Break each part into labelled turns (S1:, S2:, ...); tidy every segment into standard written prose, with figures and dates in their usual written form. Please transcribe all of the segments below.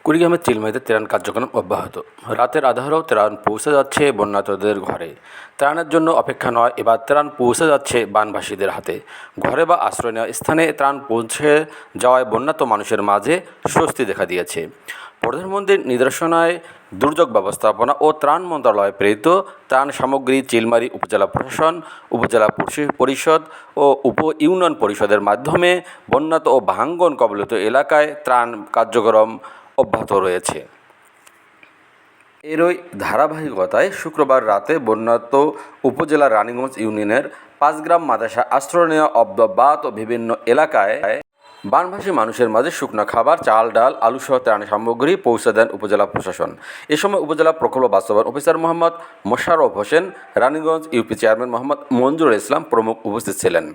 S1: কুড়িগ্রামের চিলমারিতে ত্রাণ কার্যক্রম অব্যাহত। রাতের আঁধারেও ত্রাণ পৌঁছে যাচ্ছে বন্যার্তদের ঘরে। ত্রাণের জন্য অপেক্ষা নয়, এবার ত্রাণ পৌঁছে যাচ্ছে বানভাসীদের হাতে। ঘরে বা আশ্রয় নেওয়া স্থানে ত্রাণ পৌঁছে যাওয়ায় বন্যার্ত মানুষের মাঝে স্বস্তি দেখা দিয়েছে। প্রধানমন্ত্রীর নির্দেশনায় দুর্যোগ ব্যবস্থাপনা ও ত্রাণ মন্ত্রণালয় প্রেরিত ত্রাণ সামগ্রী চিলমারী উপজেলা প্রশাসন, উপজেলা পরিষদ ও উপ ইউনিয়ন পরিষদের মাধ্যমে বন্যার্ত ও ভাঙন কবলিত এলাকায় ত্রাণ কার্যক্রম অব্যাহত রয়েছে। এরই ধারাবাহিকতায় শুক্রবার রাতে বন্যার্ত উপজেলার রানীগঞ্জ ইউনিয়নের ৫ গ্রাম মাদ্রাসা আশ্রয় নেওয়া অব্যাহত ও বিভিন্ন এলাকায় বানভাসী মানুষের মাঝে শুকনো খাবার, চাল, ডাল, আলুসহ ত্রাণ সামগ্রী পৌঁছে দেন উপজেলা প্রশাসন। এ সময় উপজেলা প্রকল্প বাস্তবায়ন officer Mohammad Mosharraf Hossain, Raniganj UP chairman Mohammad Manjurul Islam প্রমুখ উপস্থিত ছিলেন।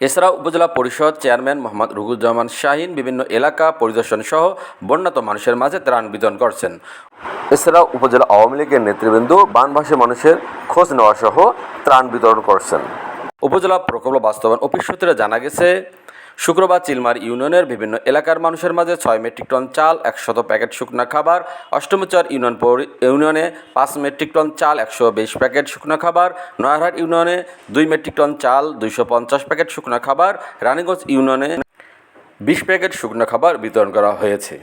S1: এছাড়াও উপজেলা পরিষদ চেয়ারম্যান মোহাম্মদ রুহুজ্জামান শাহীন বিভিন্ন এলাকা পরিদর্শন সহ বন্যার্ত মানুষের মাঝে ত্রাণ বিতরণ করছেন। এছাড়াও উপজেলা আওয়ামী লীগের নেতৃবৃন্দ বানভাসী মানুষের খোঁজ নেওয়া সহ ত্রাণ বিতরণ করছেন। উপজেলা প্রকল্প বাস্তবায়ন অফিস সূত্রে জানা গেছে, শুক্রবার চিলমারী ইউনিয়নের বিভিন্ন এলাকার মানুষের মাঝে ৬ মেট্রিক টন চাল, ১০০ প্যাকেট শুকনো খাবার, অষ্টমীচর ইউনিয়নে ৫ মেট্রিক টন চাল, ১২০ প্যাকেট শুকনো খাবার, নয়ারহাট ইউনিয়নে ২ মেট্রিক টন চাল, ২৫০ প্যাকেট শুকনো খাবার, রানীগঞ্জ ইউনিয়নে ২০ প্যাকেট শুকনো খাবার বিতরণ করা হয়েছে।